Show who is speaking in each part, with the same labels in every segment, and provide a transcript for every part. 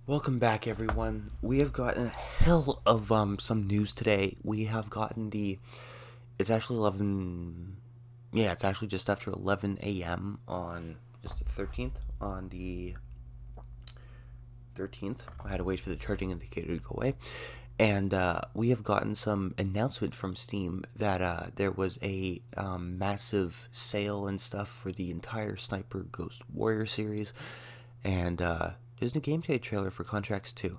Speaker 1: Welcome back, everyone. We have gotten a hell of some news today. We have gotten it's actually 11. Yeah, it's actually just after 11 a.m. on just the 13th. On the 13th, I had to wait for the charging indicator to go away, and we have gotten some announcement from Steam that there was a massive sale and stuff for the entire Sniper Ghost Warrior series, and there's a gameplay trailer for Contracts 2.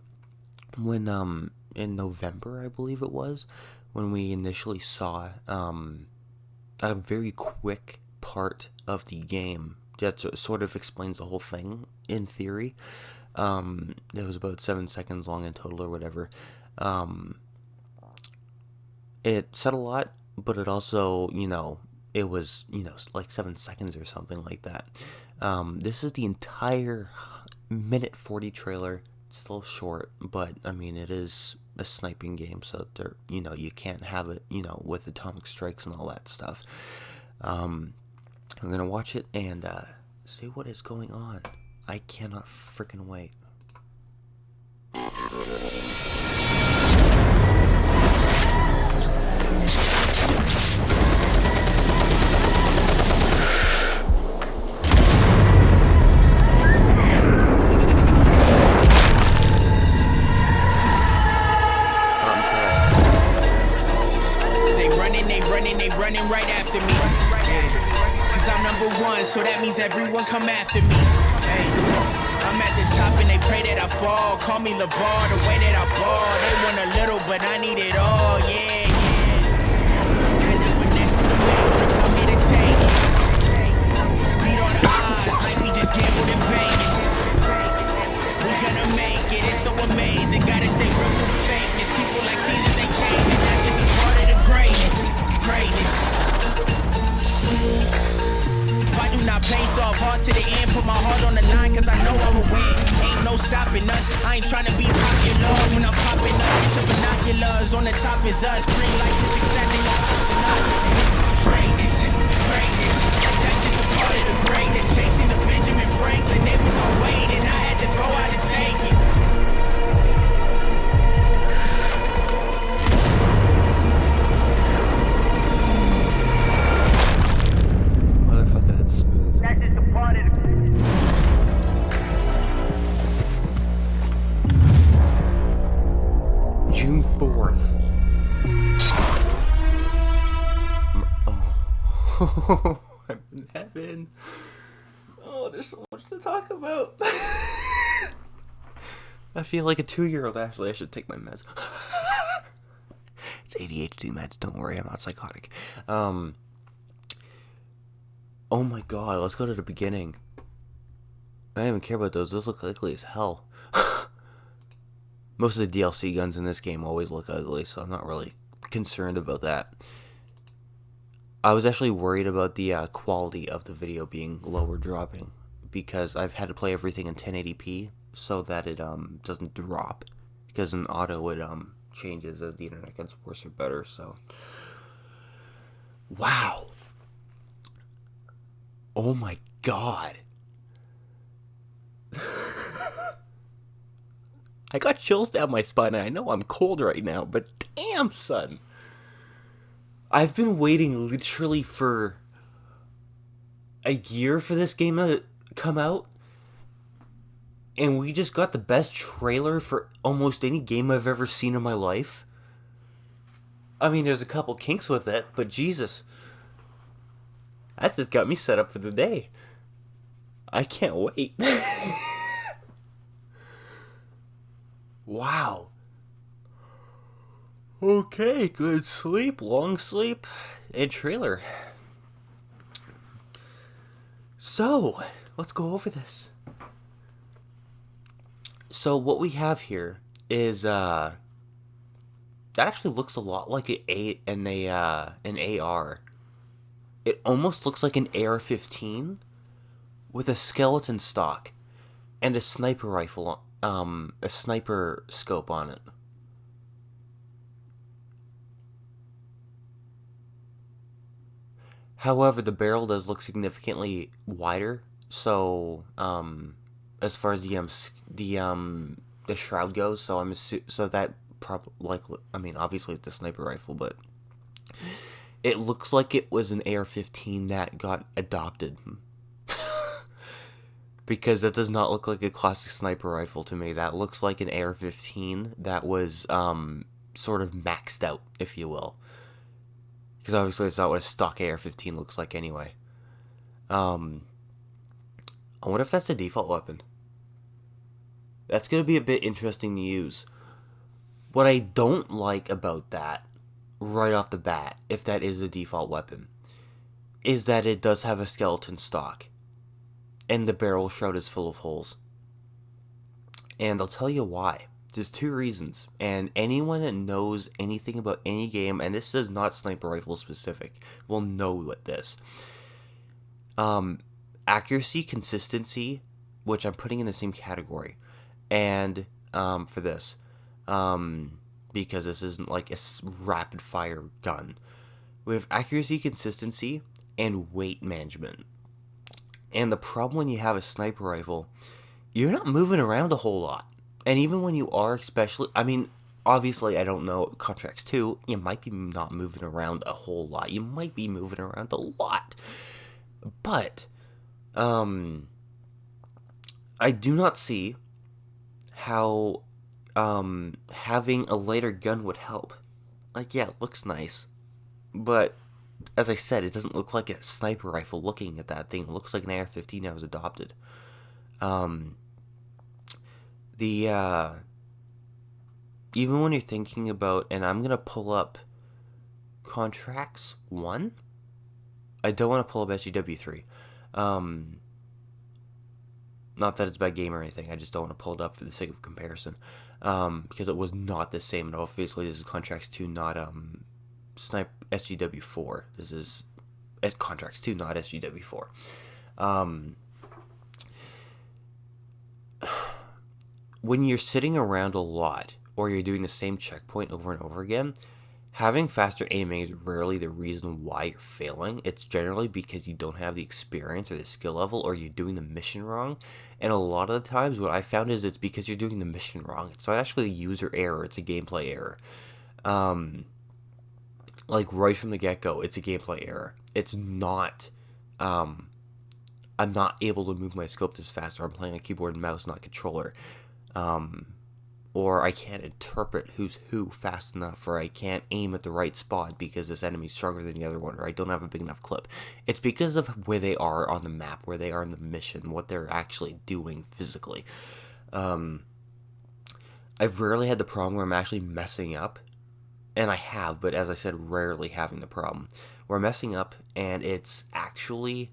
Speaker 1: When in November, I believe it was, when we initially saw a very quick part of the game that sort of explains the whole thing in theory. It was about 7 seconds long in total or whatever. It said a lot, but it also, it was, like 7 seconds or something like that. This is the entire minute 40 trailer. It's still short, but I mean, it is a sniping game, so there, you can't have it, with atomic strikes and all that stuff. I'm gonna watch it and see what is going on. I cannot freaking wait.
Speaker 2: They running right after me. Cause I'm number one, so that means everyone come after me. Hey, I'm at the top and they pray that I fall. Call me LeVar, the way that I ball. They want a little, but I need it all, yeah. Had to finesse through the matrix, I'm here to take it. Beat all the odds like we just gambled in Vegas. We gonna make it, it's so amazing. Gotta stay real through fakeness. People like seasons, they change, and that's just a part of the greatness. If I do not pace off hard to the end, put my heart on the line, cause I know I'ma win. Ain't no stopping us, I ain't tryna be popular. When I'm popping up, get your binoculars. On the top is us, green light to success, ain't no stopping us. Greatness, that's just a part of the greatness. Chasing the Benjamin Franklin, they was on waiting, I had to go out and take it.
Speaker 1: June 4th. Oh, I'm in heaven. Oh, there's so much to talk about. I feel like a 2-year-old. Actually, I should take my meds. It's ADHD meds. Don't worry, I'm not psychotic. Oh my god, let's go to the beginning. I don't even care about those. Those look ugly as hell. Most of the DLC guns in this game always look ugly, so I'm not really concerned about that. I was actually worried about the quality of the video being low or dropping, because I've had to play everything in 1080p so that it doesn't drop, because in auto it changes as the internet gets worse or better. So wow, oh my god. I got chills down my spine, and I know I'm cold right now, but damn, son. I've been waiting literally for a year for this game to come out, and we just got the best trailer for almost any game I've ever seen in my life. I mean, there's a couple kinks with it, but Jesus. That just got me set up for the day. I can't wait. Wow. Okay, good sleep, long sleep, and trailer. So, let's go over this. So, what we have here is, that actually looks a lot like an AR. It almost looks like an AR-15 with a skeleton stock and a sniper rifle, a sniper scope on it. However, the barrel does look significantly wider, so as far as the the shroud goes. So so that obviously it's a sniper rifle, but it looks like it was an AR-15 that got adopted. Because that does not look like a classic sniper rifle to me. That looks like an AR-15 that was sort of maxed out, if you will. Because obviously it's not what a stock AR-15 looks like anyway. I wonder if that's the default weapon. That's going to be a bit interesting to use. What I don't like about that, right off the bat, if that is the default weapon, is that it does have a skeleton stock. And the barrel shroud is full of holes. And I'll tell you why. There's two reasons. And anyone that knows anything about any game, and this is not sniper rifle specific, will know what this. Accuracy, consistency, which I'm putting in the same category. And for this, because this isn't like a rapid fire gun. We have accuracy, consistency, and weight management. And the problem when you have a sniper rifle, you're not moving around a whole lot. And even when you are, especially, obviously I don't know, Contracts 2, you might be not moving around a whole lot. You might be moving around a lot. But, I do not see how, having a lighter gun would help. Like, yeah, it looks nice. But, as I said, it doesn't look like a sniper rifle looking at that thing. It looks like an AR-15 that was adopted. Even when you're thinking about, and I'm going to pull up Contracts 1. I don't want to pull up SGW3. Not that it's a bad game or anything. I just don't want to pull it up for the sake of comparison. Because it was not the same. And obviously, this is Contracts 2, not SGW4. This is Contracts 2, not SGW4. When you're sitting around a lot, or you're doing the same checkpoint over and over again, having faster aiming is rarely the reason why you're failing. It's generally because you don't have the experience or the skill level, or you're doing the mission wrong. And a lot of the times, what I found is it's because you're doing the mission wrong. It's not actually a user error, it's a gameplay error. Like, right from the get-go, it's a gameplay error. It's not, I'm not able to move my scope this fast, or I'm playing a keyboard and mouse, not controller. Or I can't interpret who's who fast enough, or I can't aim at the right spot because this enemy's stronger than the other one, or I don't have a big enough clip. It's because of where they are on the map, where they are in the mission, what they're actually doing physically. I've rarely had the problem where I'm actually messing up, and I have, but as I said, rarely having the problem. Where I'm messing up, and it's actually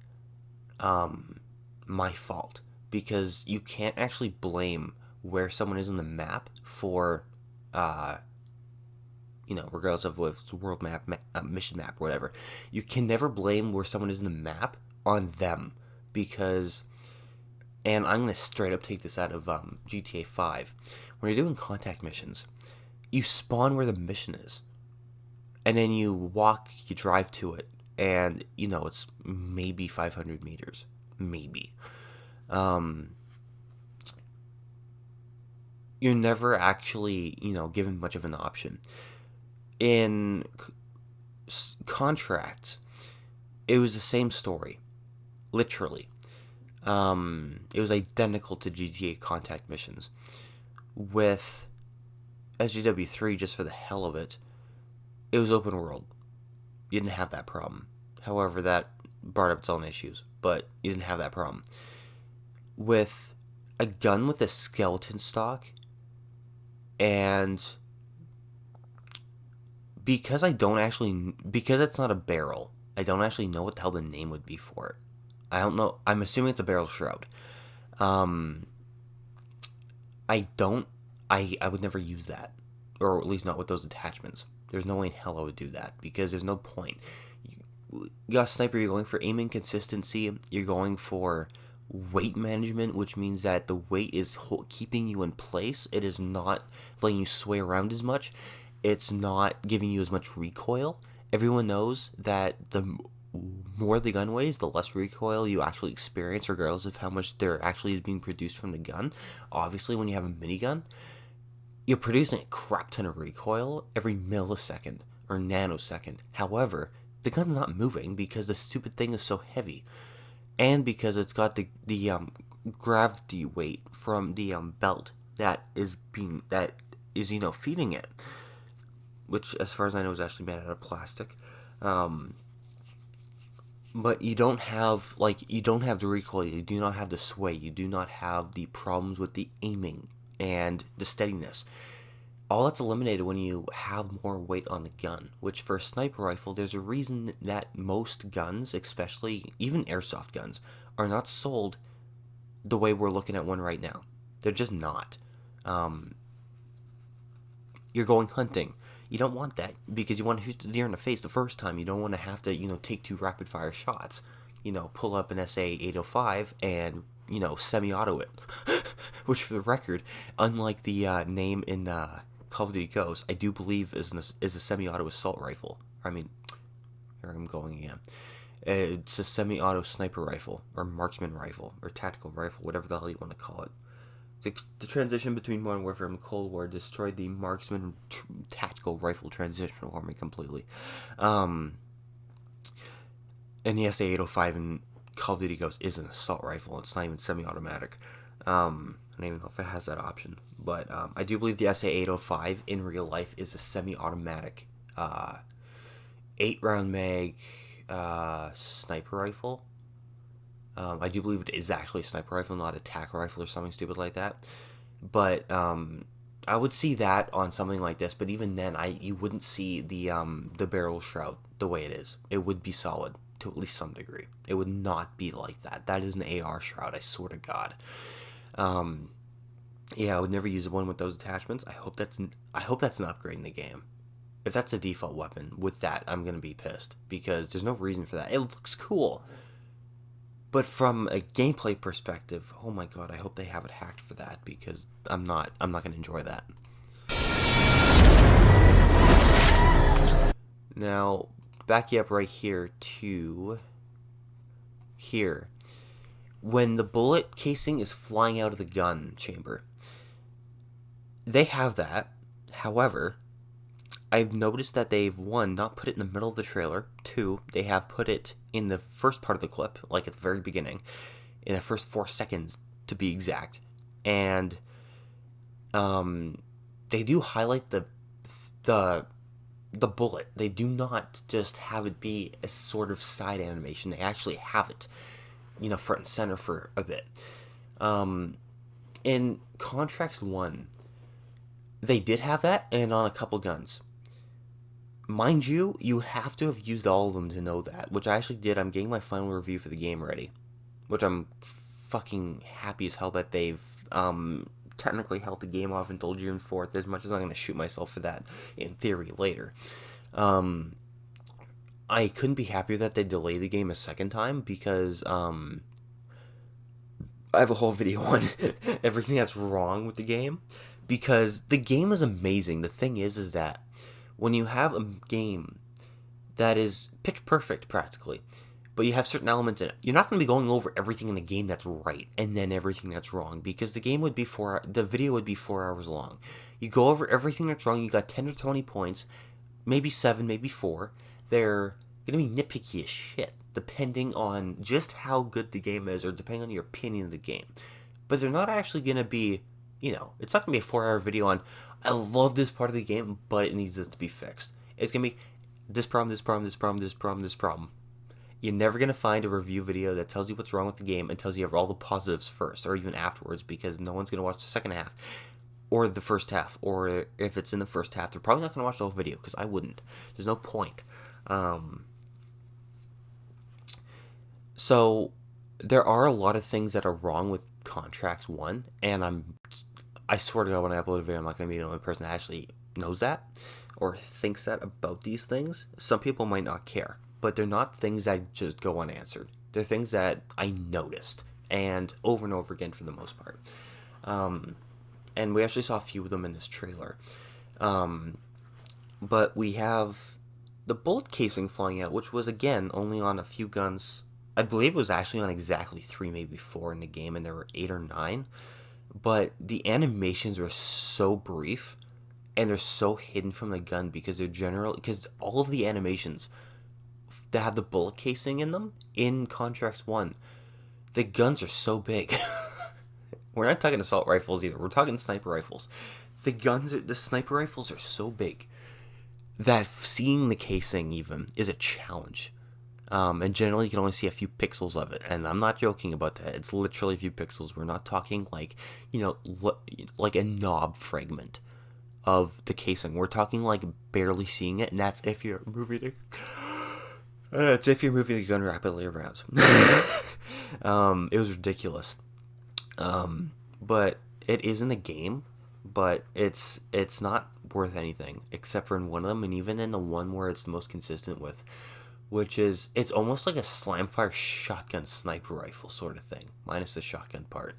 Speaker 1: my fault, because you can't actually blame where someone is on the map for, regardless of whether it's a world map, mission map, whatever. You can never blame where someone is in the map on them, because, and I'm going to straight up take this out of GTA 5, when you're doing contact missions, you spawn where the mission is, and then you drive to it, and, it's maybe 500 meters, maybe. You're never actually, given much of an option. In Contracts, it was the same story, literally. It was identical to GTA contact missions. With SGW3, just for the hell of it, it was open world. You didn't have that problem. However, that brought up its own issues, but you didn't have that problem. With a gun with a skeleton stock, and because it's not a barrel, I don't actually know what the hell the name would be for it. I don't know. I'm assuming it's a barrel shroud. I would never use that, or at least not with those attachments. There's no way in hell I would do that, because there's no point. You got a sniper, you're going for aiming consistency, you're going for weight management, which means that the weight is keeping you in place. It is not letting you sway around as much. It's not giving you as much recoil. Everyone knows that more the gun weighs, the less recoil you actually experience, regardless of how much there actually is being produced from the gun. Obviously, when you have a minigun, you're producing a crap ton of recoil every millisecond or nanosecond. However, the gun's not moving because the stupid thing is so heavy, and because it's got the gravity weight from the belt that is feeding it, which, as far as I know, is actually made out of plastic. But you don't have the recoil, you do not have the sway, you do not have the problems with the aiming and the steadiness. All that's eliminated when you have more weight on the gun, which for a sniper rifle, there's a reason that most guns, especially even airsoft guns, are not sold the way we're looking at one right now. They're just not. You're going hunting. You don't want that because you want to shoot the deer in the face the first time. You don't want to have to, take 2 rapid fire shots. Pull up an SA-805 and, semi-auto it. Which, for the record, unlike the name in Call of Duty Ghosts, I do believe is a semi-auto assault rifle. I mean, here I'm going again. It's a semi-auto sniper rifle, or marksman rifle, or tactical rifle, whatever the hell you want to call it. The transition between Modern Warfare and Cold War destroyed the marksman tactical rifle transition for me completely. And the SA-805 in Call of Duty Ghosts is an assault rifle. It's not even semi-automatic. I don't even know if it has that option. But I do believe the SA-805 in real life is a semi-automatic 8-round mag sniper rifle. I do believe it is actually a sniper rifle, not a tac rifle or something stupid like that. But I would see that on something like this. But even then, you wouldn't see the barrel shroud the way it is. It would be solid to at least some degree. It would not be like that. That is an AR shroud, I swear to God. Yeah, I would never use one with those attachments. I hope that's an upgrade in the game. If that's a default weapon with that, I'm gonna be pissed because there's no reason for that. It looks cool, but from a gameplay perspective, oh my God, I hope they have it hacked for that because I'm not gonna enjoy that. Now, back you up right here to here. When the bullet casing is flying out of the gun chamber, they have that. However, I've noticed that they've, 1, not put it in the middle of the trailer. 2, they have put it in the first part of the clip, like at the very beginning, in the first 4 seconds to be exact. And they do highlight the bullet. They do not just have it be a sort of side animation. They actually have it, front and center for a bit. In Contracts 1, they did have that, and on a couple guns. Mind you, you have to have used all of them to know that, which I actually did. I'm getting my final review for the game ready, which I'm fucking happy as hell that they've technically held the game off until June 4th, as much as I'm going to shoot myself for that in theory later. I couldn't be happier that they delayed the game a second time because I have a whole video on everything that's wrong with the game, because the game is amazing. The thing is that when you have a game that is pitch perfect practically, but you have certain elements in it, you're not going to be going over everything in the game that's right and then everything that's wrong, because the video would be 4 hours long. You go over everything that's wrong, you got 10 or 20 points, maybe 7, maybe 4. They're going to be nitpicky as shit, depending on just how good the game is, or depending on your opinion of the game. But they're not actually going to be, it's not going to be a 4-hour video on, I love this part of the game, but it needs this to be fixed. It's going to be this problem, this problem, this problem, this problem, this problem. You're never going to find a review video that tells you what's wrong with the game and tells you all the positives first, or even afterwards, because no one's going to watch the second half, or the first half, or if it's in the first half, they're probably not going to watch the whole video, because I wouldn't. There's no point. So, there are a lot of things that are wrong with Contracts 1, and I swear to God, when I upload a video, I'm not going to be the only person that actually knows that, or thinks that about these things. Some people might not care, but they're not things that just go unanswered. They're things that I noticed, and over again for the most part. And we actually saw a few of them in this trailer. But we have the bullet casing flying out, which was again only on a few guns. I believe it was actually on exactly 3, maybe 4 in the game, and there were 8 or 9. But the animations were so brief, and they're so hidden from the gun because because all of the animations that have the bullet casing in them in Contracts 1, the guns are so big. We're not talking assault rifles either. We're talking sniper rifles. The sniper rifles are so big that seeing the casing even is a challenge. And generally you can only see a few pixels of it, and I'm not joking about that. It's literally a few pixels. We're not talking like, like a knob fragment of the casing. We're talking like barely seeing it, and that's if you're moving the gun rapidly around. It was ridiculous. But it is in the game, but it's not worth anything except for in one of them, and even in the one where it's the most consistent with, which is, it's almost like a slamfire shotgun sniper rifle sort of thing, minus the shotgun part.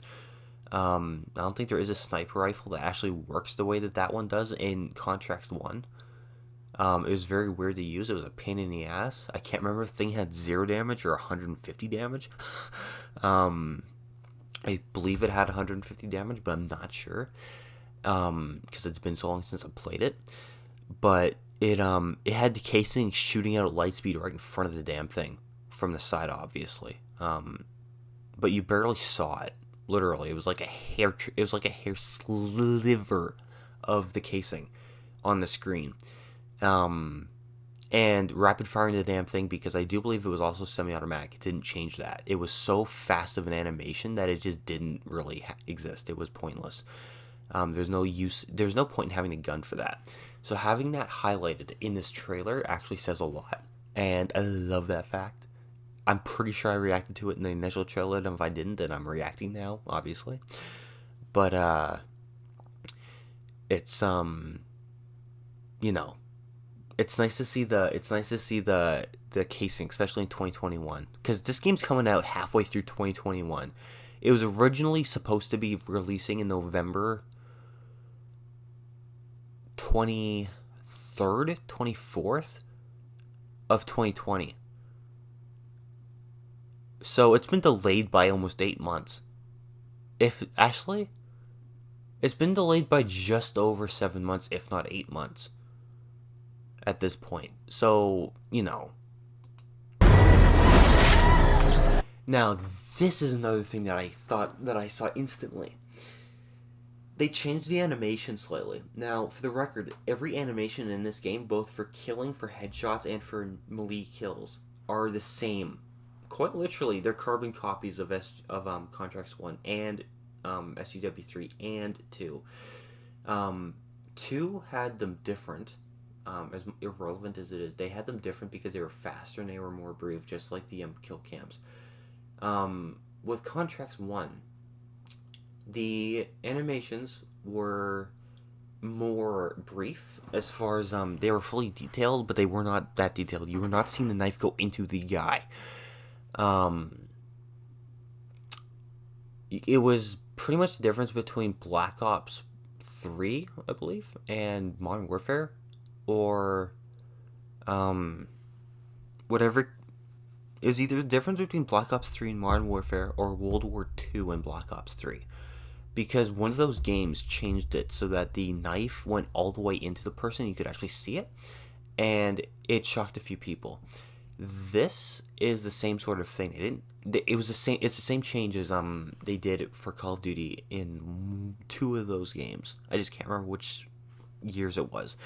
Speaker 1: I don't think there is a sniper rifle that actually works the way that one does in Contracts 1. It was very weird to use. It was a pain in the ass. I can't remember if the thing had 0 damage or 150 damage. I believe it had 150 damage, but I'm not sure. Because it's been so long since I played it. But it had the casing shooting out at light speed right in front of the damn thing from the side, obviously. But you barely saw it. Literally, it was like a hair sliver of the casing on the screen. And rapid firing the damn thing, because I do believe it was also semi-automatic. It didn't change that. It was so fast of an animation that it just didn't really exist. It was pointless. There's no point in having a gun for that. So having that highlighted in this trailer actually says a lot, and I love that fact. I'm pretty sure I reacted to it in the initial trailer, and if I didn't, then I'm reacting now, obviously. But it's it's nice to see the casing, especially in 2021, because this game's coming out halfway through 2021. It was originally supposed to be releasing in November 23rd, 24th of 2020. So it's been delayed by almost 8 months. It's been delayed by just over 7 months, if not 8 months. At this point. So, Now, this is another thing that I saw instantly. They changed the animation slightly. Now, for the record, every animation in this game, both for killing, for headshots, and for melee kills, are the same. Quite literally, they're carbon copies of Contracts 1 and SUW3 and 2. 2 had them different. As irrelevant as it is, they had them different because they were faster and they were more brief, just like the kill cams. With Contracts 1, the animations were more brief as far as they were fully detailed, but they were not that detailed. You were not seeing the knife go into the guy. It was pretty much the difference between Black Ops 3, I believe, and Modern Warfare, or whatever. It was either the difference between Black Ops 3 and Modern Warfare, or World War II and Black Ops 3. Because one of those games changed it so that the knife went all the way into the person, you could actually see it, and it shocked a few people. This is the same sort of thing. It's the same change as they did for Call of Duty in 2 of those games. I just can't remember which years it was.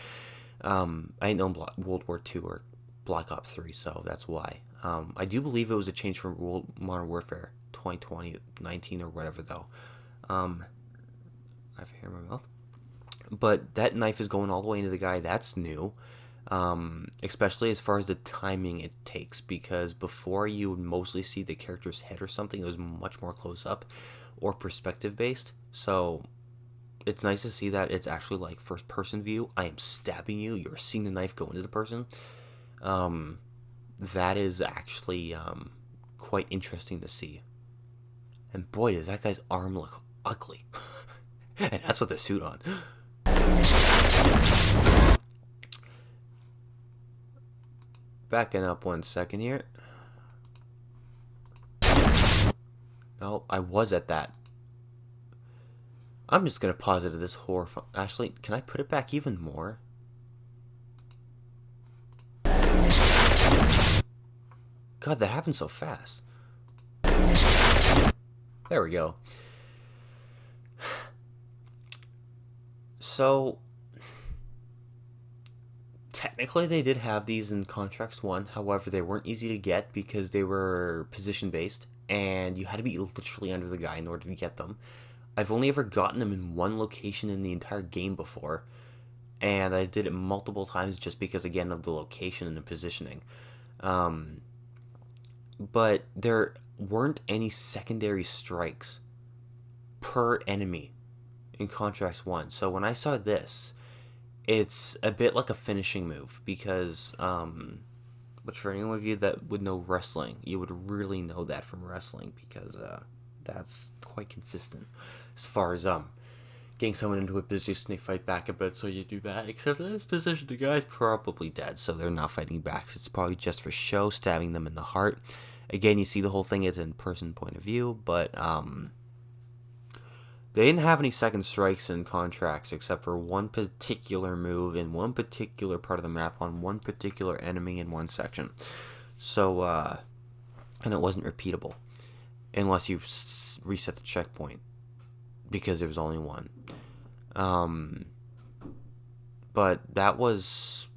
Speaker 1: I ain't known World War II or Black Ops 3, so that's why. I do believe it was a change from Modern Warfare 2020, 19 or whatever, though. I have hair in my mouth. But that knife is going all the way into the guy. That's new. Especially as far as the timing it takes, because before you would mostly see the character's head or something, it was much more close up or perspective based. So it's nice to see that it's actually like first person view. I am stabbing you. You're seeing the knife go into the person. That is actually quite interesting to see. And boy, does that guy's arm look ugly. And that's with the suit on. backing up 1 second here. No, I was at that. I'm just gonna pause it at this horrifying. Actually, can I put it back even more? God, that happened so fast. There we go. So, technically they did have these in Contracts 1, however they weren't easy to get because they were position based and you had to be literally under the guy in order to get them. I've only ever gotten them in one location in the entire game before, and I did it multiple times just because, again, of the location and the positioning. But there weren't any secondary strikes per enemy in Contracts 1. So when I saw this, it's a bit like a finishing move because, but for anyone of you that would know wrestling, you would really know that from wrestling because that's quite consistent as far as getting someone into a position, they fight back a bit, so you do that. Except in this position, the guy's probably dead, so they're not fighting back. It's probably just for show, stabbing them in the heart. Again, you see the whole thing is in person point of view, but they didn't have any second strikes in Contracts except for one particular move in one particular part of the map on one particular enemy in one section. So, and it wasn't repeatable unless you reset the checkpoint because there was only one. But that was...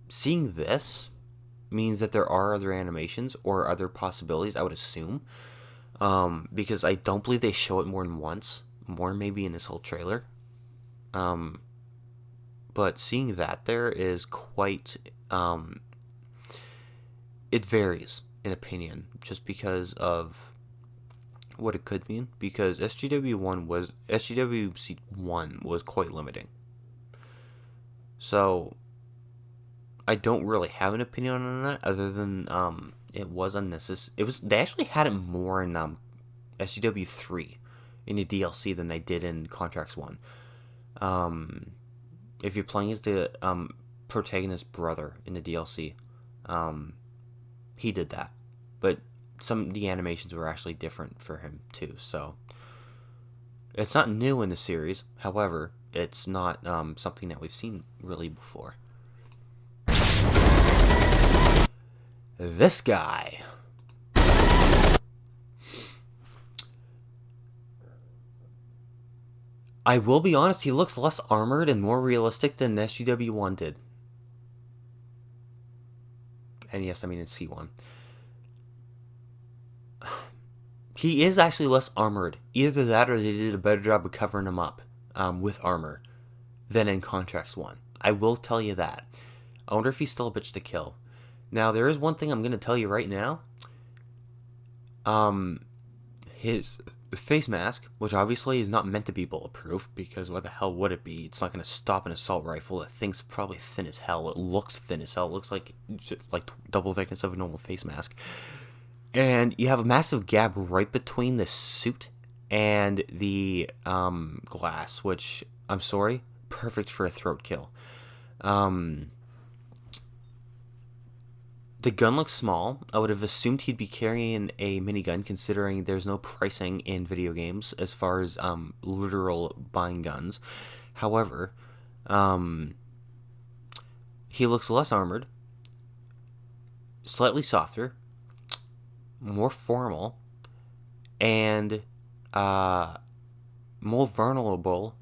Speaker 1: Seeing this means that there are other animations or other possibilities, I would assume. Because I don't believe they show it more than once. More maybe in this whole trailer. But seeing that there is quite... it varies in opinion. Just because of what it could mean. Because SGWC1 was quite limiting. So... I don't really have an opinion on that, other than it was unnecessary. They actually had it more in SGW3 in the DLC than they did in Contracts 1. If you're playing as the protagonist's brother in the DLC, he did that, but some of the animations were actually different for him too. So it's not new in the series. However, it's not something that we've seen really before. This guy. I will be honest, he looks less armored and more realistic than SGW1 did. And yes, I mean in C1. He is actually less armored. Either that or they did a better job of covering him up with armor than in Contracts 1. I will tell you that. I wonder if he's still a bitch to kill. Now, there is one thing I'm going to tell you right now. His face mask, which obviously is not meant to be bulletproof, because what the hell would it be? It's not going to stop an assault rifle. That thing's probably thin as hell. It looks thin as hell. It looks like double thickness of a normal face mask. And you have a massive gap right between the suit and the glass, which, I'm sorry, perfect for a throat kill. The gun looks small. I would have assumed he'd be carrying a minigun, considering there's no pricing in video games as far as literal buying guns. However, he looks less armored, slightly softer, more formal, and more vulnerable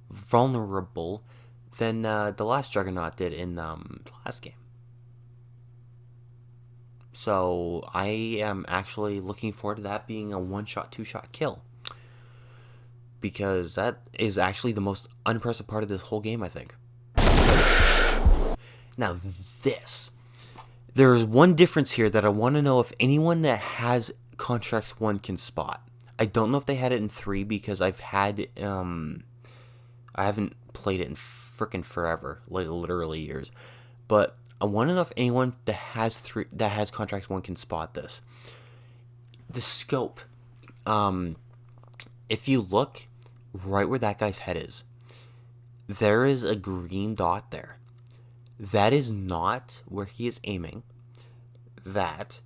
Speaker 1: than the last Juggernaut did in the last game. So I am actually looking forward to that being a one-shot, two-shot kill. Because that is actually the most unimpressive part of this whole game, I think. Now this. There's one difference here that I want to know if anyone that has Contracts 1 can spot. I don't know if they had it in 3 because I haven't played it in frickin' forever. Like literally years. But I want to know if anyone that has Contracts 1 can spot this. The scope. If you look right where that guy's head is, there is a green dot there. That is not where he is aiming. that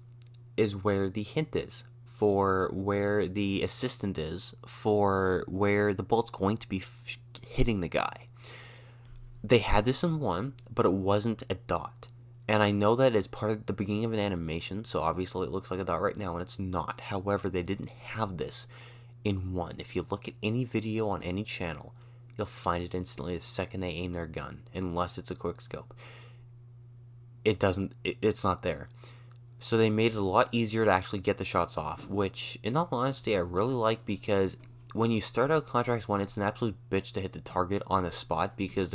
Speaker 1: is where the hint is, for where the assistant is, for where the bullet's going to be hitting the guy. They had this in 1, but it wasn't a dot. And I know that is part of the beginning of an animation, so obviously it looks like a dot right now, and it's not. However, they didn't have this in 1. If you look at any video on any channel, you'll find it instantly the second they aim their gun, unless it's a quick scope. It's not there. So they made it a lot easier to actually get the shots off, which, in all honesty, I really like, because when you start out Contracts 1, it's an absolute bitch to hit the target on the spot, because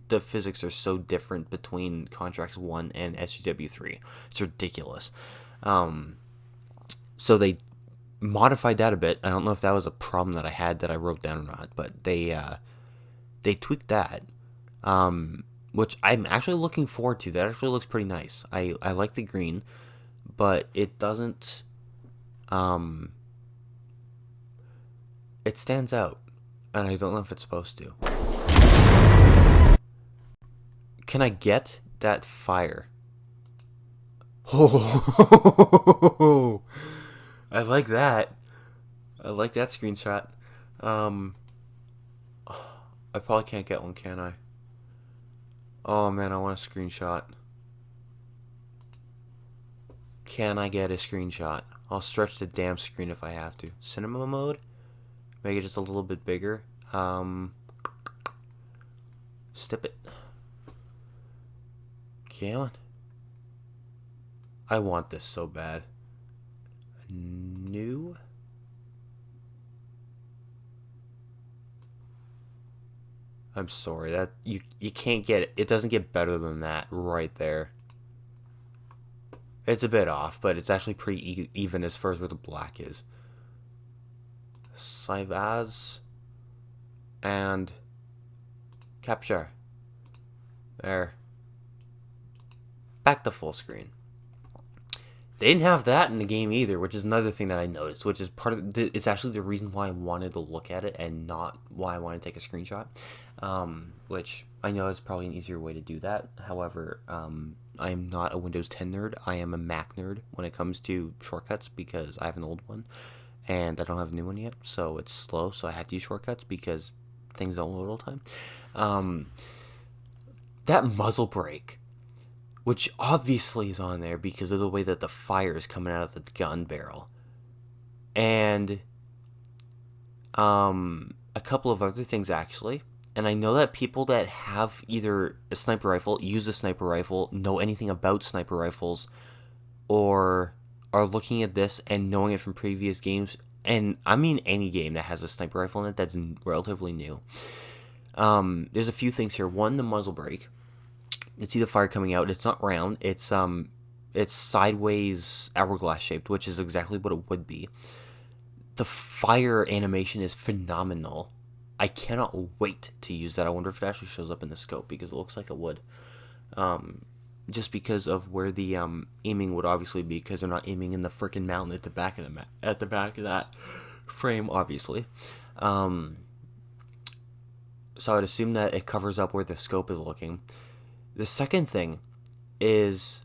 Speaker 1: the physics are so different between Contracts 1 and SGW 3. It's ridiculous. So they modified that a bit. I don't know if that was a problem that I had that I wrote down or not, but they tweaked that, which I'm actually looking forward to. That actually looks pretty nice. I like the green, but it doesn't, it stands out, and I don't know if it's supposed to. Can I get that fire? Oh, I like that. I like that screenshot. I probably can't get one, can I? Oh man, I want a screenshot. Can I get a screenshot? I'll stretch the damn screen if I have to. Cinema mode? Make it just a little bit bigger. Step it. Come on. I want this so bad. New? I'm sorry, that you can't get it. It doesn't get better than that right there. It's a bit off, but it's actually pretty even as far as where the black is. Save as and capture. There. Back to full screen. They didn't have that in the game either, which is another thing that I noticed, which is part of it's actually the reason why I wanted to look at it and not why I wanted to take a screenshot. Which I know is probably an easier way to do that. However, I am not a Windows 10 nerd. I am a Mac nerd when it comes to shortcuts, because I have an old one and I don't have a new one yet, so it's slow, so I have to use shortcuts because things don't load all the time. That muzzle brake, which obviously is on there because of the way that the fire is coming out of the gun barrel, and a couple of other things actually. And I know that people that have either a sniper rifle, use a sniper rifle, know anything about sniper rifles, or are looking at this and knowing it from previous games, and I mean any game that has a sniper rifle in it that's relatively new. There's a few things here. One, the muzzle brake. You see the fire coming out. It's not round. It's sideways hourglass shaped, which is exactly what it would be. The fire animation is phenomenal. I cannot wait to use that. I wonder if it actually shows up in the scope, because it looks like it would. Just because of where the aiming would obviously be, because they're not aiming in the freaking mountain at the back of that frame, obviously. So I would assume that it covers up where the scope is looking. The second thing is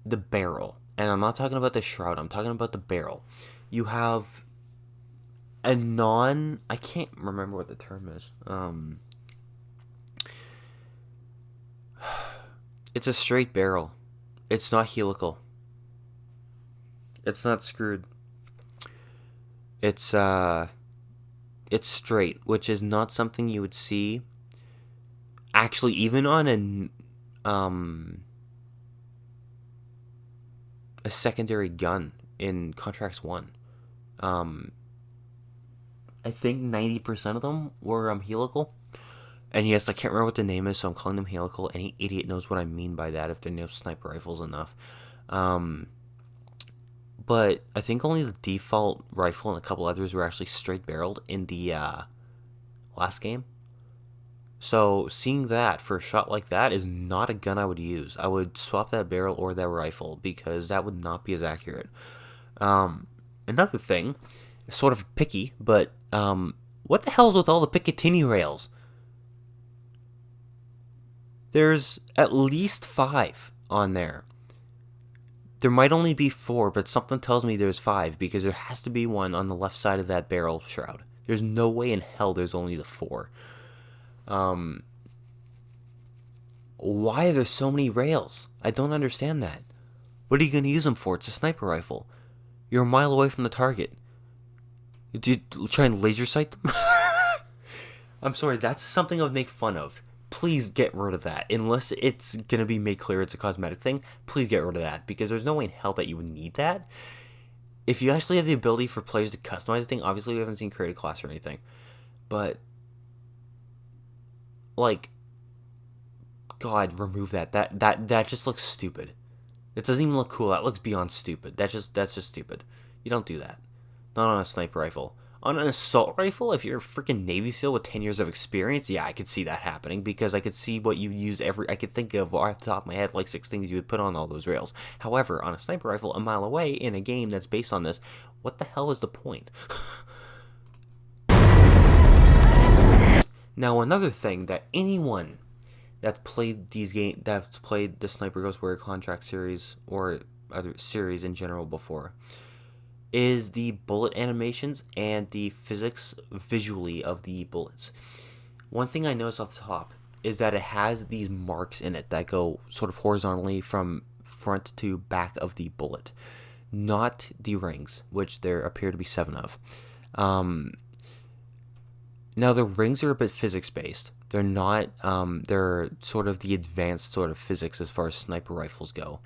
Speaker 1: the barrel, and I'm not talking about the shroud. I'm talking about the barrel. You have a I can't remember what the term is. It's a straight barrel. It's not helical. It's not screwed. It's straight, which is not something you would see actually even on a secondary gun in Contracts 1. I think 90% of them were helical. And yes, I can't remember what the name is, so I'm calling them helical. Any idiot knows what I mean by that if they know sniper rifles enough. But I think only the default rifle and a couple others were actually straight barreled in the last game. So seeing that for a shot like that is not a gun I would use. I would swap that barrel or that rifle, because that would not be as accurate. Another thing, sort of picky, but what the hell's with all the Picatinny rails? There's at least 5 on there. There might only be 4, but something tells me there's 5, because there has to be one on the left side of that barrel shroud. There's no way in hell there's only the 4. Why are there so many rails? I don't understand that. What are you going to use them for? It's a sniper rifle. You're a mile away from the target. Do you try and laser sight them? I'm sorry, that's something I would make fun of. Please get rid of that. Unless it's going to be made clear it's a cosmetic thing, please get rid of that. Because there's no way in hell that you would need that. If you actually have the ability for players to customize the thing, obviously we haven't seen create a class or anything. But, like, God, remove that. That just looks stupid. It doesn't even look cool. That looks beyond stupid. That's just stupid. You don't do that. Not on a sniper rifle. On an assault rifle, if you're a freaking Navy SEAL with 10 years of experience, yeah, I could see that happening, because I could see what you use I could think of off the top of my head, like 6 things you would put on all those rails. However, on a sniper rifle a mile away in a game that's based on this, what the hell is the point? Now, another thing that anyone that's played that's played the Sniper Ghost Warrior Contract series, or other series in general before, is the bullet animations and the physics visually of the bullets. One thing I noticed off the top is that it has these marks in it that go sort of horizontally from front to back of the bullet, not the rings, which there appear to be 7 of. Now, the rings are a bit physics-based. They're not, they're sort of the advanced sort of physics as far as sniper rifles go.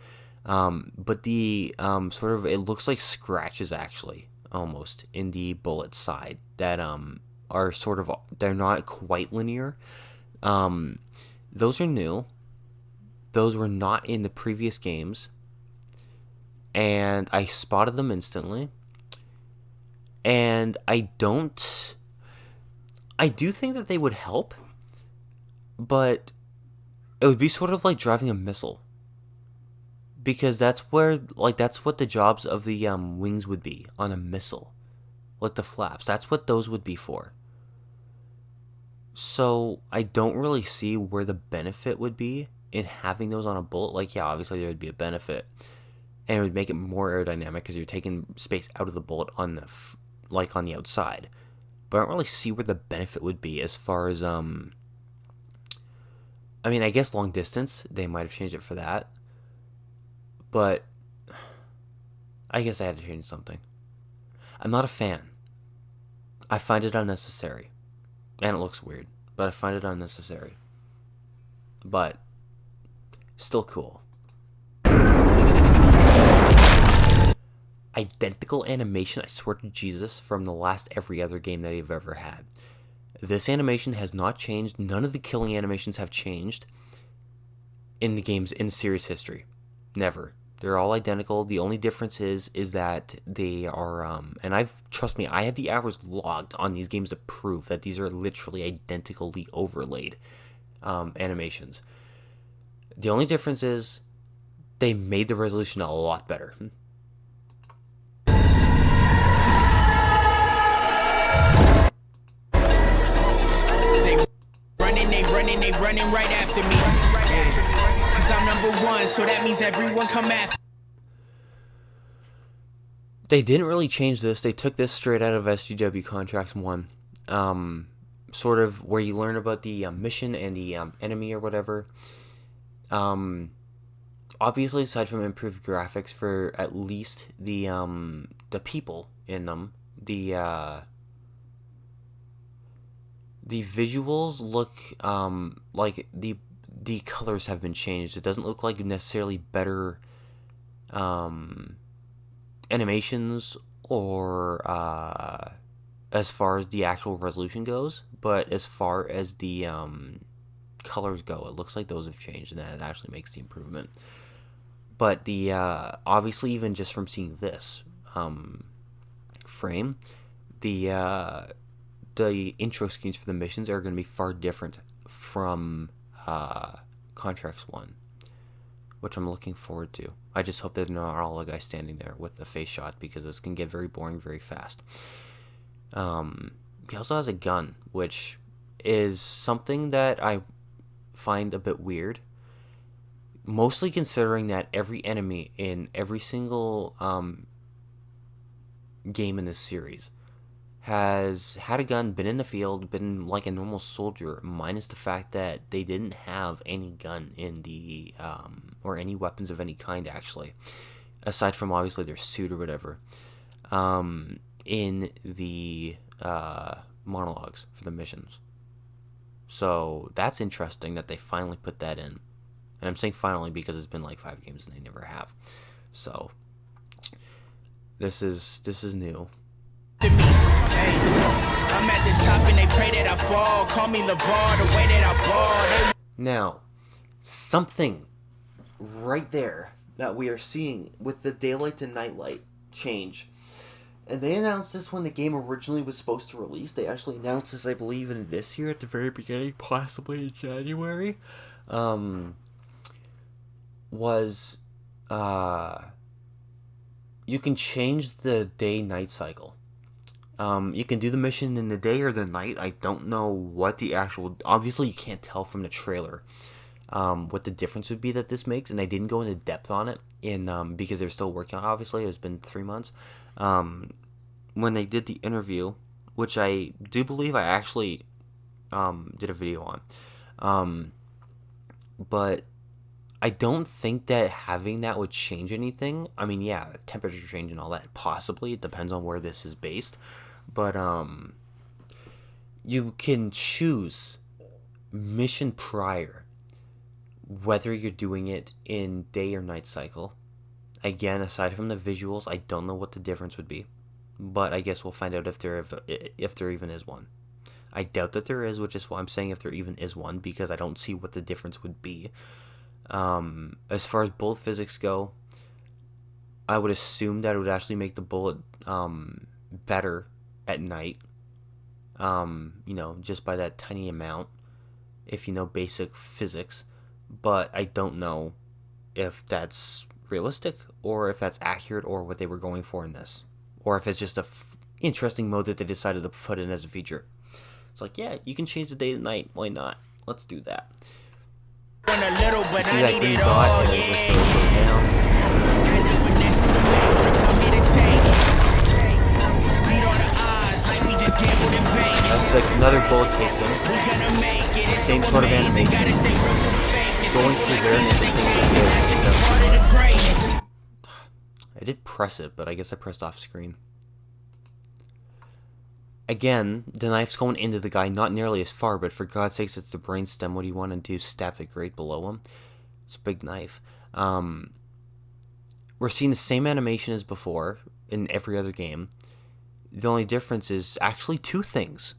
Speaker 1: But the, sort of, it looks like scratches, actually, almost, in the bullet side that, are sort of, they're not quite linear. Those are new. Those were not in the previous games. And I spotted them instantly. And I do think that they would help, but it would be sort of like driving a missile. Because that's where, like, that's what the jobs of the wings would be on a missile. Like the flaps. That's what those would be for. So I don't really see where the benefit would be in having those on a bullet. Like, yeah, obviously there would be a benefit. And it would make it more aerodynamic because you're taking space out of the bullet on the, like, on the outside. But I don't really see where the benefit would be as far as, I mean, I guess long distance, they might have changed it for that. But I guess I had to change something. I'm not a fan. I find it unnecessary. And it looks weird, but I find it unnecessary. But still cool. Identical animation, I swear to Jesus, from the last every other game that you've ever had. This animation has not changed. None of the killing animations have changed in the game's in series history. Never. They're all identical. The only difference is that they are, and trust me, I have the hours logged on these games to prove that these are literally identically overlaid animations. The only difference is they made the resolution a lot better.
Speaker 2: They running right after me. Cause I'm number 1, so that means everyone come after.
Speaker 1: They didn't really change this. They took this straight out of SGW Contracts 1. Sort of where you learn about the mission and the enemy or whatever. Obviously, aside from improved graphics for at least the people in them, the visuals look like the colors have been changed. It doesn't look like necessarily better animations or as far as the actual resolution goes, but as far as the colors go, it looks like those have changed, and that actually makes the improvement. But the obviously, even just from seeing this frame, the intro screens for the missions are going to be far different from Contracts 1, which I'm looking forward to. I just hope they're not all a guy standing there with a face shot, because this can get very boring very fast. He also has a gun, which is something that I find a bit weird, Mostly considering that every enemy in every single game in this series has had a gun, been in the field, been like a normal soldier, minus the fact that they didn't have any gun in the, or any weapons of any kind, actually, aside from obviously their suit or whatever, in the monologues for the missions. So that's interesting that they finally put that in. And I'm saying finally because it's been like 5 games and they never have. So this is new.
Speaker 2: Hey, I'm at the top and they pray that I fall. Call me LeVar, the way that I ball.
Speaker 1: Now, something right there that we are seeing with the daylight to nightlight change. And they announced this when the game originally was supposed to release. They actually announced this, I believe, in this year at the very beginning, possibly in January. You can change the day-night cycle. You can do the mission in the day or the night. I don't know what the actual... Obviously, you can't tell from the trailer what the difference would be that this makes, and they didn't go into depth on it because they're still working on it. Obviously, it's been 3 months. When they did the interview, which I do believe I actually did a video on, but I don't think that having that would change anything. I mean, yeah, temperature change and all that, possibly. It depends on where this is based. But you can choose mission prior, whether you're doing it in day or night cycle. Again, aside from the visuals, I don't know what the difference would be. But I guess we'll find out if there even is one. I doubt that there is, which is why I'm saying if there even is one, because I don't see what the difference would be. As far as bullet physics go, I would assume that it would actually make the bullet better at night. Just by that tiny amount, if you know basic physics. But I don't know if that's realistic or if that's accurate or what they were going for in this, or if it's just a interesting mode that they decided to put in as a feature. It's like, yeah, you can change the day to night. Why not? Let's do that.
Speaker 2: A little, but
Speaker 1: see
Speaker 2: I
Speaker 1: that
Speaker 2: need
Speaker 1: green
Speaker 2: it
Speaker 1: dot
Speaker 2: all,
Speaker 1: and it
Speaker 2: yeah.
Speaker 1: just goes down. That's like another bullet casing. Same sort of animation. Going through there and everything. I did press it, but I guess I pressed off screen. Again, the knife's going into the guy, not nearly as far, but for God's sakes, it's the brainstem. What do you want to do? Stab the grate below him? It's a big knife. We're seeing the same animation as before in every other game. The only difference is actually 2 things.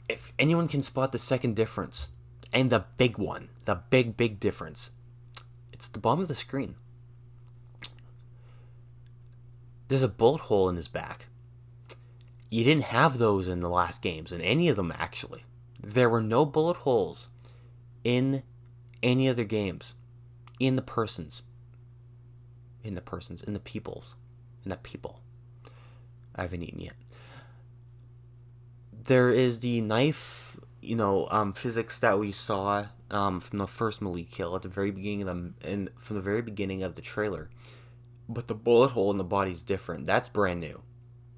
Speaker 1: If anyone can spot the second difference, and the big one, the big difference, it's at the bottom of the screen. There's a bullet hole in his back. You didn't have those in the last games, in any of them actually. There were no bullet holes in any other games. In the people. I haven't eaten yet. There is the knife, physics that we saw from the first melee kill at the very beginning from the very beginning of the trailer. But the bullet hole in the body is different. That's brand new.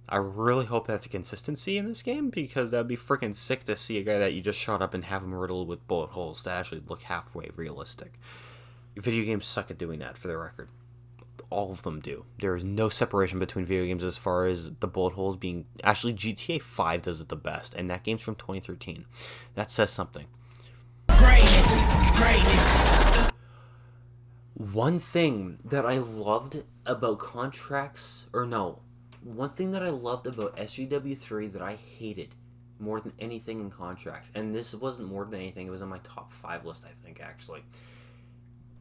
Speaker 1: I really hope that's a consistency in this game, because that'd be freaking sick to see a guy that you just shot up and have him riddled with bullet holes that actually look halfway realistic. Video games suck at doing that, for the record. All of them do. There is no separation between video games as far as the bullet holes being... Actually, GTA 5 does it the best, and that game's from 2013. That says something.
Speaker 2: Greatness.
Speaker 1: One thing that I loved about one thing that I loved about SGW3 that I hated more than anything in Contracts, and this wasn't more than anything, it was on my top 5 list, I think, actually,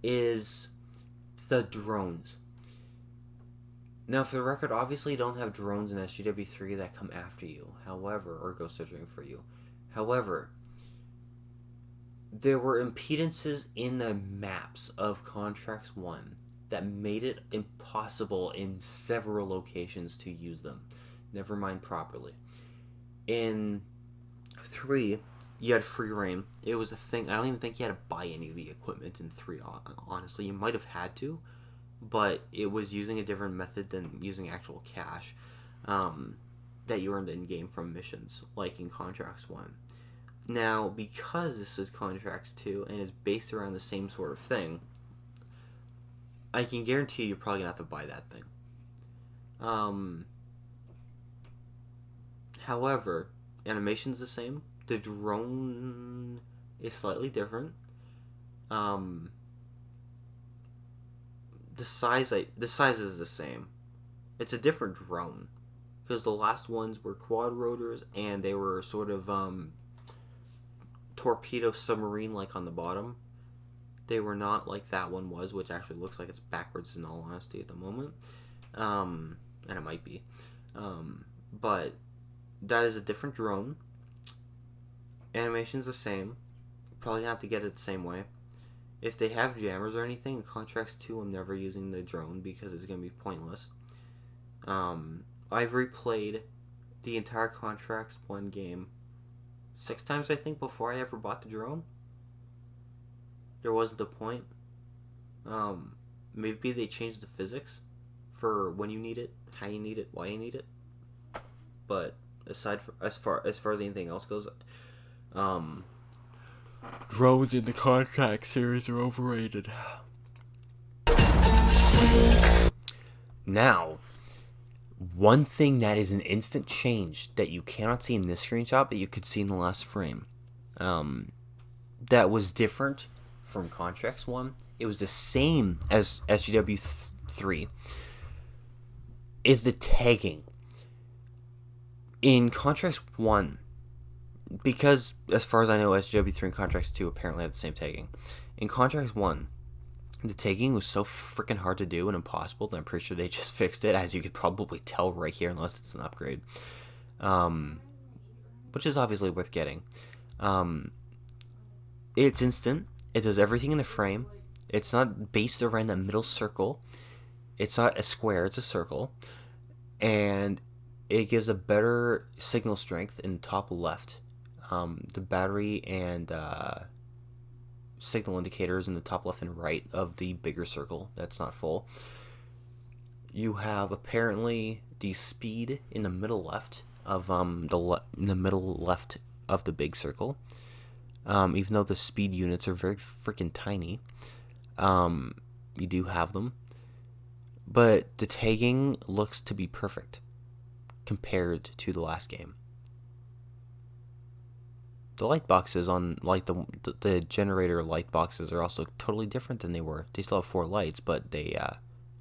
Speaker 1: is the drones. Now, for the record, obviously you don't have drones in SGW3 that come after you, or go searching for you. However, there were impedances in the maps of Contracts 1 that made it impossible in several locations to use them. Never mind properly. In 3, you had free reign. It was a thing. I don't even think you had to buy any of the equipment in 3. Honestly, you might have had to, but it was using a different method than using actual cash that you earned in game from missions, like in Contracts 1. Now, because this is Contracts 2 and is based around the same sort of thing, I can guarantee you're probably gonna have to buy that thing. However, animation's the same. The drone is slightly different. The size is the same. It's a different drone because the last ones were quad rotors and they were sort of torpedo submarine like on the bottom. They were not like that one was, which actually looks like it's backwards in all honesty at the moment. And it might be. But that is a different drone. Animation's the same. Probably have to get it the same way. If they have jammers or anything, in Contracts 2, I'm never using the drone because it's going to be pointless. I've replayed the entire Contracts 1 game 6 times, I think, before I ever bought the drone. There wasn't a point. Maybe they changed the physics for when you need it, how you need it, why you need it. But as far as anything else goes, drones in the Contract series are overrated. Now, one thing that is an instant change that you cannot see in this screenshot, but you could see in the last frame, that was different from Contracts 1. It was the same as SGW 3. Is the tagging. In Contracts 1, because as far as I know, SGW 3 and Contracts 2 apparently have the same tagging. In Contracts 1, the tagging was so freaking hard to do and impossible that I'm pretty sure they just fixed it, as you could probably tell right here, unless it's an upgrade. Which is obviously worth getting. It's instant. It does everything in the frame. It's not based around that middle circle. It's not a square, it's a circle. And it gives a better signal strength in the top left. The battery and signal indicators in the top left and right of the bigger circle that's not full. You have apparently the speed in the middle left of the middle left of the big circle. Even though the speed units are very freaking tiny, you do have them. But the tagging looks to be perfect compared to the last game. The light boxes on the generator light boxes are also totally different than they were. They still have 4 lights, but they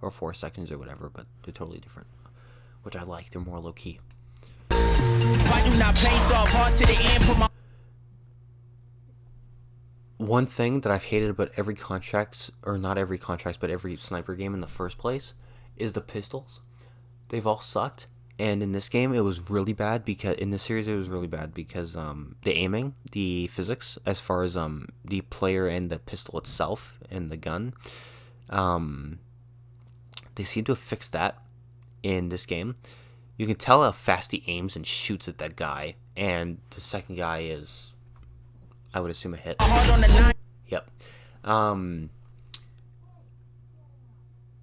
Speaker 1: or 4 seconds or whatever, but they're totally different, which I like. They're more low key. One thing that I've hated about every Contracts, or not every Contracts, but every sniper game in the first place, is the pistols. They've all sucked. And in this game, it was really bad because the aiming, the physics, as far as the player and the pistol itself and the gun, they seem to have fixed that in this game. You can tell how fast he aims and shoots at that guy, and the second guy is, I would assume, a hit. Yep.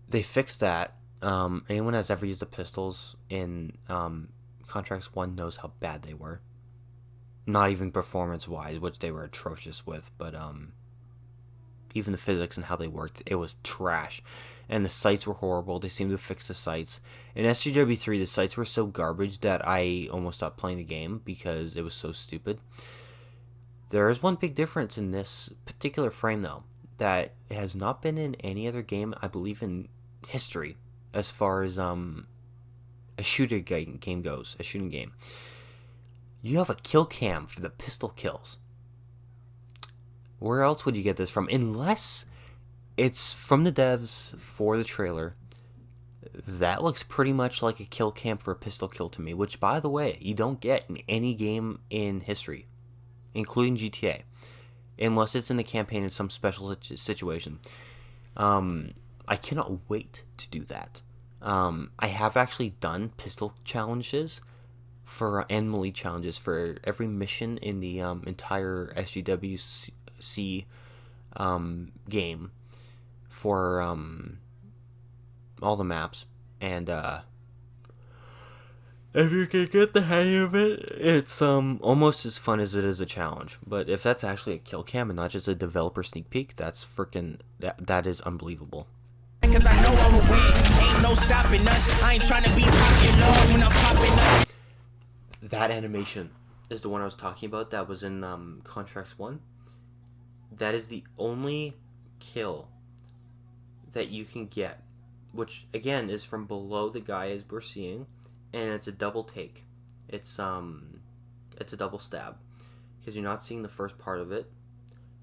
Speaker 1: They fixed that. Anyone that's ever used the pistols in Contracts 1 knows how bad they were. Not even performance-wise, which they were atrocious with, but even the physics and how they worked, it was trash. And the sights were horrible. They seemed to fix the sights. In SGW3, the sights were so garbage that I almost stopped playing the game because it was so stupid. There is one big difference in this particular frame, though, that has not been in any other game, I believe, in history, as far as a shooter game goes, a shooting game. You have a kill cam for the pistol kills. Where else would you get this from? Unless it's from the devs for the trailer. That looks pretty much like a kill cam for a pistol kill to me, which, by the way, you don't get in any game in history, including GTA, unless it's in the campaign in some special situation. I cannot wait to do that. I have actually done pistol challenges for annual challenges for every mission in the entire SGWC game for all the maps. And if you can get the hang of it, it's almost as fun as it is a challenge. But if that's actually a kill cam and not just a developer sneak peek, that's freaking that is unbelievable.
Speaker 2: Cause I know I'm a win. Ain't no stopping us. I ain't trying to be popular when I'm popping up.
Speaker 1: That animation is the one I was talking about that was in Contracts 1. That is the only kill that you can get, which again is from below the guy as we're seeing, and it's a double take. It's a double stab because you're not seeing the first part of it.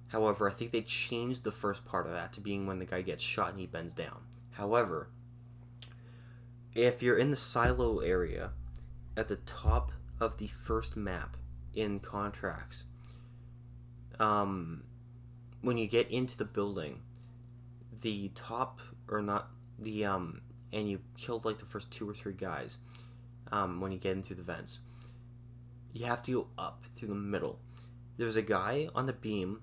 Speaker 1: However, I think they changed the first part of that to being when the guy gets shot and he bends down. However, if you're in the silo area at the top of the first map in Contracts, when you get into the building, the top, or not the, and you killed like the first 2 or 3 guys, when you get in through the vents, you have to go up through the middle. There's a guy on the beam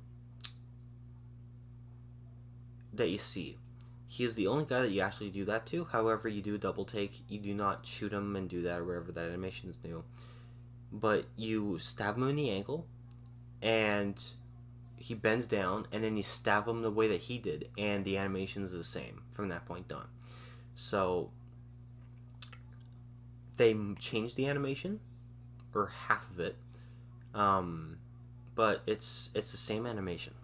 Speaker 1: that you see. He is the only guy that you actually do that to. However, you do a double take. You do not shoot him and do that or whatever. That animation is new. But you stab him in the ankle, and he bends down, and then you stab him the way that he did, and the animation is the same from that point on. So they changed the animation, or half of it, but it's the same animation.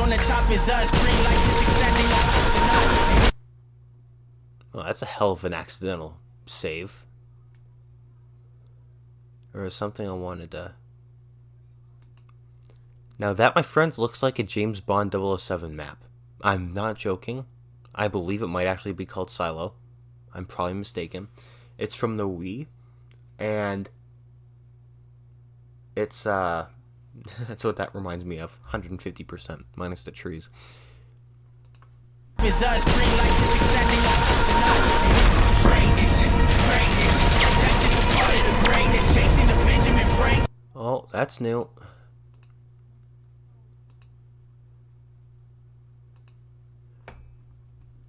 Speaker 2: On the top is us. Green light is exactly.
Speaker 1: Well, that's a hell of an accidental save. Or something I wanted to... Now that, my friends, looks like a James Bond 007 map. I'm not joking. I believe it might actually be called Silo. I'm probably mistaken. It's from the Wii. And it's, that's what that reminds me of. 150% minus the trees. Oh, that's new.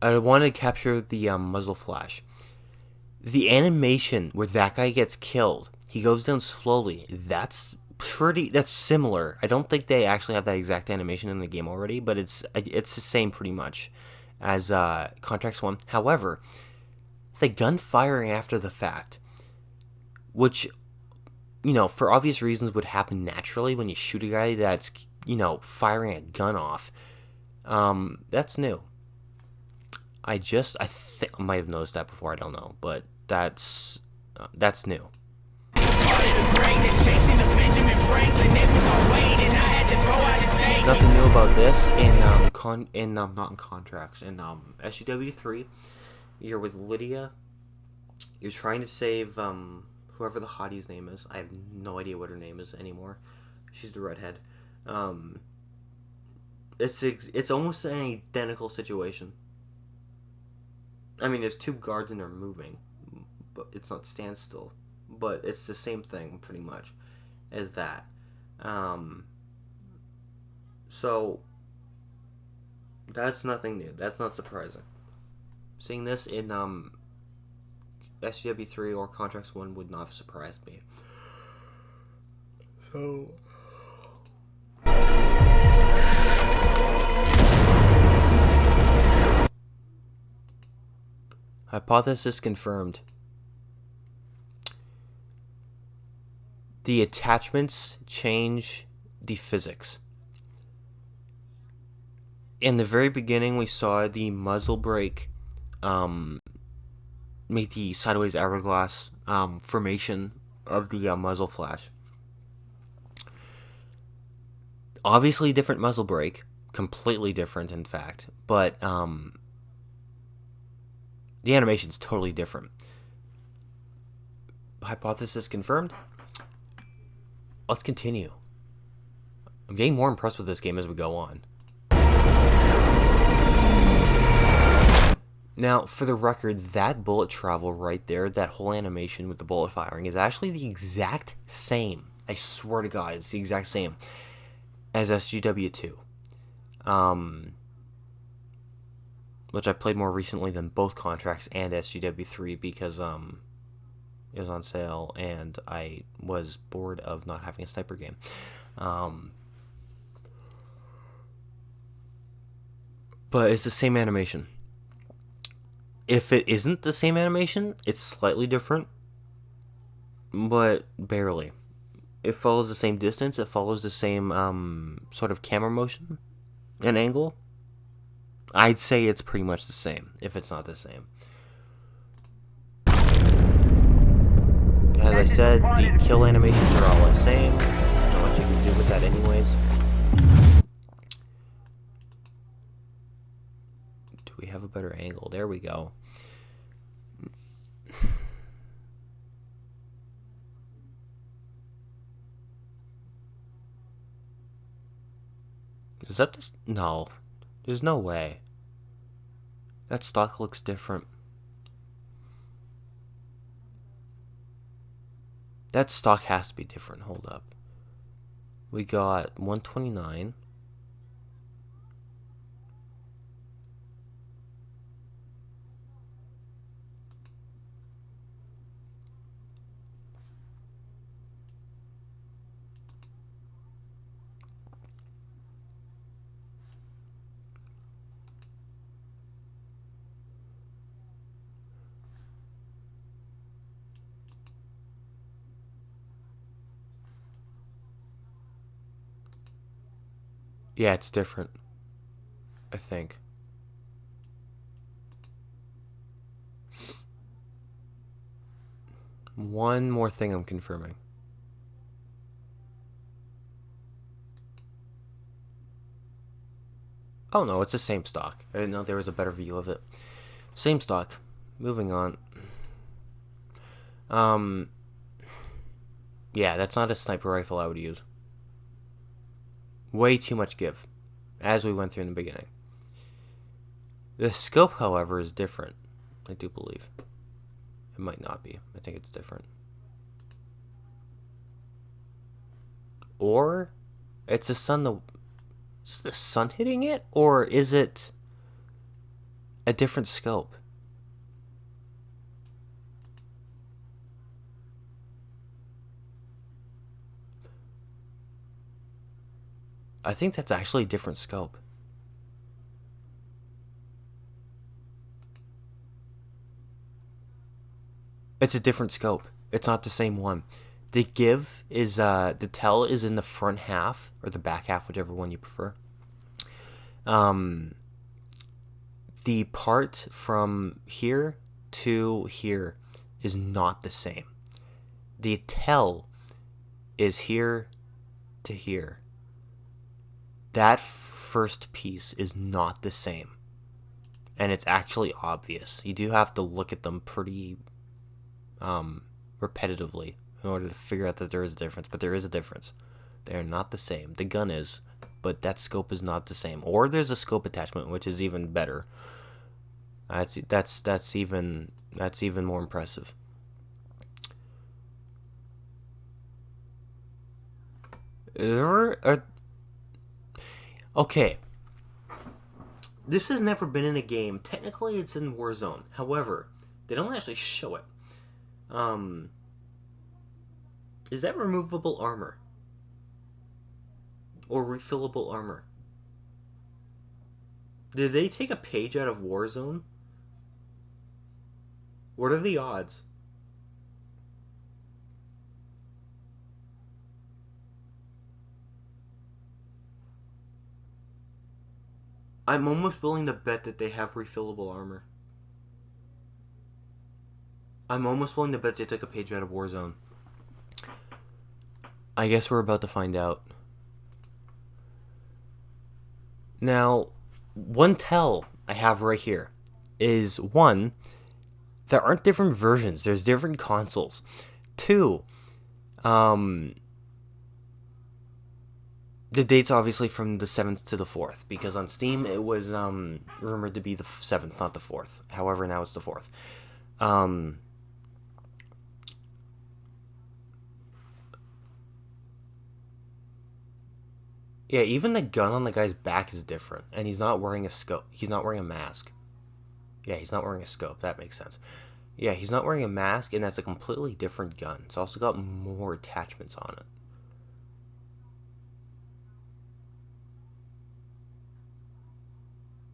Speaker 1: I want to capture the muzzle flash. The animation where that guy gets killed, he goes down slowly. That's similar. I don't think they actually have that exact animation in the game already, but it's the same pretty much as Contracts 1. However, the gun firing after the fact, which, you know, for obvious reasons would happen naturally when you shoot a guy that's, you know, firing a gun off, that's new. I think I might have noticed that before, I don't know, but that's new. Nothing new about this not in Contracts. In SGW3, you're with Lydia. You're trying to save whoever the hottie's name is. I have no idea what her name is anymore. She's the redhead. It's almost an identical situation. I mean, there's 2 guards and they're moving, but it's not standstill. But it's the same thing, pretty much, as that. So, that's nothing new. That's not surprising. Seeing this in SGW3 or Contracts 1 would not have surprised me. So... Hypothesis confirmed. The attachments change the physics. In the very beginning, we saw the muzzle brake make the sideways hourglass formation of the muzzle flash. Obviously different muzzle brake, completely different in fact, but the animation's totally different. Hypothesis confirmed. Let's continue. I'm getting more impressed with this game as we go on. Now, for the record, that bullet travel right there, that whole animation with the bullet firing, is actually the exact same. I swear to God, it's the exact same as SGW2. Which I played more recently than both contracts and SGW3 because it was on sale and I was bored of not having a sniper game. But it's the same animation. If it isn't the same animation, it's slightly different, but barely. It follows the same distance, it follows the same sort of camera motion and angle. I'd say it's pretty much the same, if it's not the same. As I said, the kill animations are all the same. Not much you can do with that anyways. Do we have a better angle? There we go. Is that this? No. There's no way. That stock looks different. That stock has to be different. Hold up. We got 129. Yeah, it's different. I think. One more thing I'm confirming. Oh no, it's the same stock. I didn't know there was a better view of it. Same stock. Moving on. Yeah, that's not a sniper rifle I would use. Way too much give, as we went through in the beginning. The scope, however, is different. I do believe. It might not be. I think it's different. Or it's the sun. Is the sun hitting it, or is it a different scope? I think that's actually a different scope. It's a different scope. It's not the same one. The give is, the tell is in the front half, or the back half, whichever one you prefer. The part from here to here is not the same. The tell is here to here. That first piece is not the same. And it's actually obvious. You do have to look at them pretty repetitively in order to figure out that there is a difference. But there is a difference. They are not the same. The gun is, but that scope is not the same. Or there's a scope attachment, which is even better. That's even more impressive. Okay. This has never been in a game. Technically, it's in Warzone. However, they don't actually show it. Is that removable armor? Or refillable armor? Did they take a page out of Warzone? What are the odds? I'm almost willing to bet that they have refillable armor. I'm almost willing to bet they took a page out of Warzone. I guess we're about to find out. Now, one tell I have right here is, one, there aren't different versions. There's different consoles. Two, The date's obviously from the 7th to the 4th, because on Steam it was rumored to be the 7th, not the 4th. However, now it's the 4th. Yeah, even the gun on the guy's back is different, and he's not wearing a scope. He's not wearing a mask. Yeah, he's not wearing a scope. That makes sense. Yeah, he's not wearing a mask, and that's a completely different gun. It's also got more attachments on it.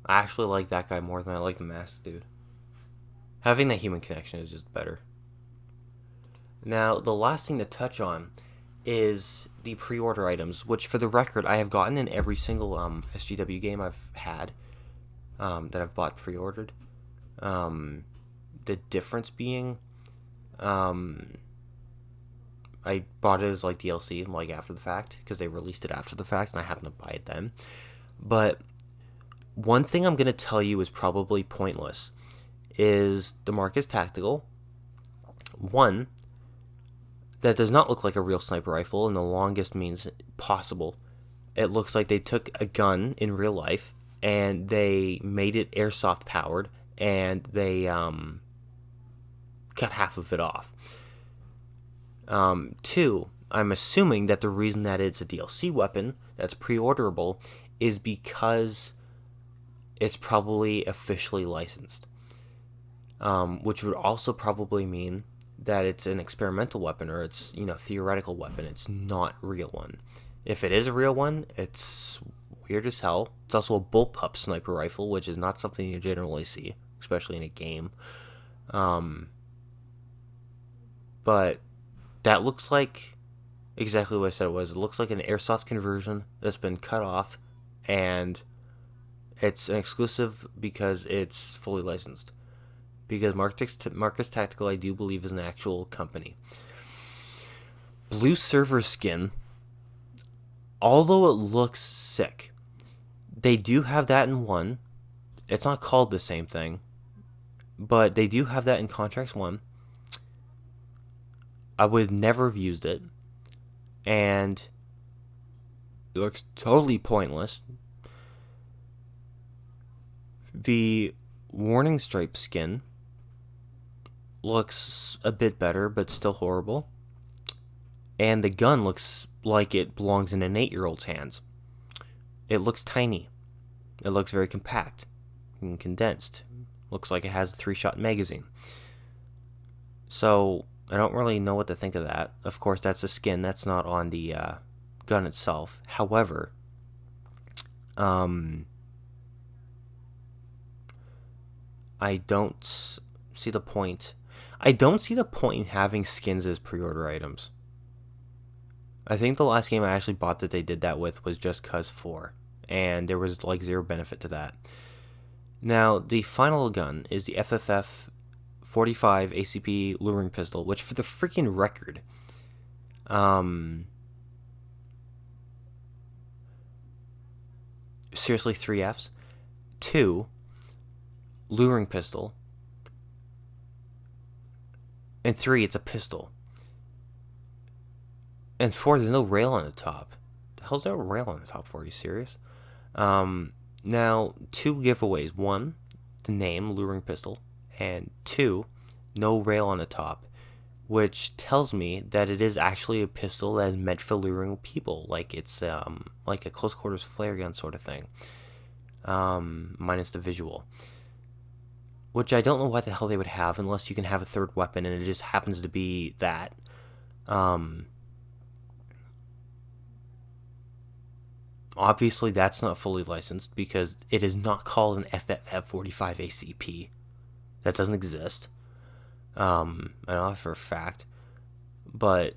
Speaker 1: I actually like that guy more than I like the mask dude. Having that human connection is just better. Now, the last thing to touch on is the pre-order items, which, for the record, I have gotten in every single SGW game I've had that I've bought pre-ordered. The difference being, I bought it as like DLC, like after the fact, because they released it after the fact, and I happened to buy it then. But one thing I'm going to tell you is probably pointless, is the Marcus Tactical. One, that does not look like a real sniper rifle in the longest means possible. It looks like they took a gun in real life and they made it airsoft powered, and they cut half of it off. Two, I'm assuming that the reason that it's a DLC weapon that's pre-orderable is because it's probably officially licensed, which would also probably mean that it's an experimental weapon, or it's, theoretical weapon. It's not a real one. If it is a real one, it's weird as hell. It's also a bullpup sniper rifle, which is not something you generally see, especially in a game. But that looks like exactly what I said it was. It looks like an airsoft conversion that's been cut off, and it's an exclusive because it's fully licensed. Because Marcus Tactical, I do believe, is an actual company. Blue Server skin, although it looks sick, they do have that in 1. It's not called the same thing, but they do have that in Contracts 1. I would never have used it, and it looks totally pointless. The Warning Stripe skin looks a bit better, but still horrible. And the gun looks like it belongs in an 8-year-old's hands. It looks tiny. It looks very compact and condensed. Looks like it has a 3-shot magazine. So I don't really know what to think of that. Of course, that's a skin. That's not on the gun itself. However, I don't see the point. I don't see the point in having skins as pre-order items. I think the last game I actually bought that they did that with was Just Cause 4, and there was like zero benefit to that. Now, the final gun is the FFF 45 ACP luring pistol, which, for the freaking record, seriously, 3 Fs. 2, luring pistol. And 3, it's a pistol. And 4, there's no rail on the top. The hell's there a rail on the top for? Are you serious? Now, 2 giveaways. 1, the name, luring pistol. And 2, no rail on the top. Which tells me that it is actually a pistol that is meant for luring people. Like it's like a close quarters flare gun sort of thing. Minus the visual. Which I don't know what the hell they would have unless you can have a third weapon, and it just happens to be that. Obviously, that's not fully licensed because it is not called an FFF45 ACP. That doesn't exist. I know that for a fact. But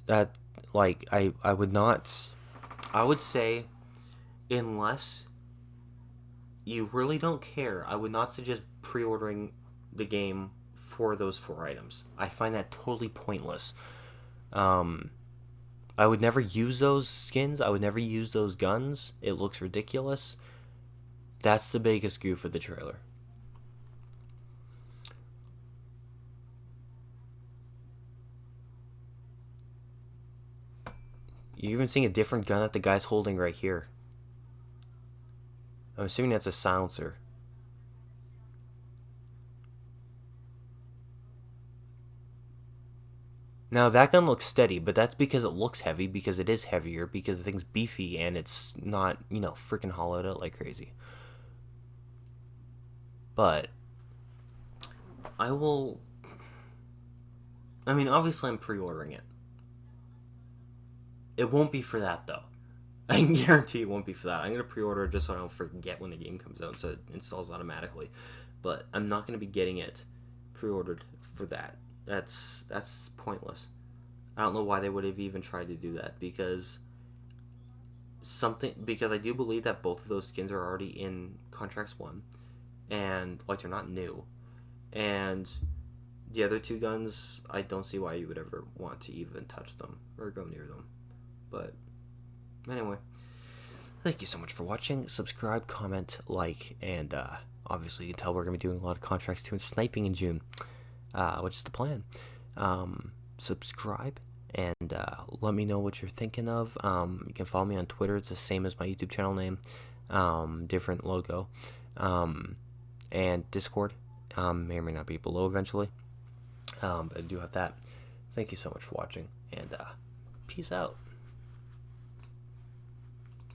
Speaker 1: that, like, I would not. I would say, unless you really don't care, I would not suggest pre-ordering the game for those 4 items. I find that totally pointless. I would never use those skins. I would never use those guns. It looks ridiculous. That's the biggest goof of the trailer. You're even seeing a different gun that the guy's holding right here. I'm assuming that's a silencer. Now that gun looks steady, but that's because it looks heavy, because it is heavier, because the thing's beefy and it's not, you know, freaking hollowed out like crazy. But I mean, obviously I'm pre-ordering it. It won't be for that though. I can guarantee it won't be for that. I'm gonna pre-order it just so I don't forget when the game comes out, so it installs automatically. But I'm not gonna be getting it pre-ordered for that. That's pointless. I don't know why they would have even tried to do that, because I do believe that both of those skins are already in contracts 1, and like they're not new, and the other 2 guns, I don't see why you would ever want to even touch them or go near them. But anyway, thank you so much for watching. Subscribe, comment, like, and obviously you can tell we're going to be doing a lot of contracts too and sniping in June, which is the plan. Subscribe and let me know what you're thinking of. You can follow me on Twitter. It's the same as my YouTube channel name, different logo, and Discord may or may not be below eventually, but I do have that. Thank you so much for watching, and peace out.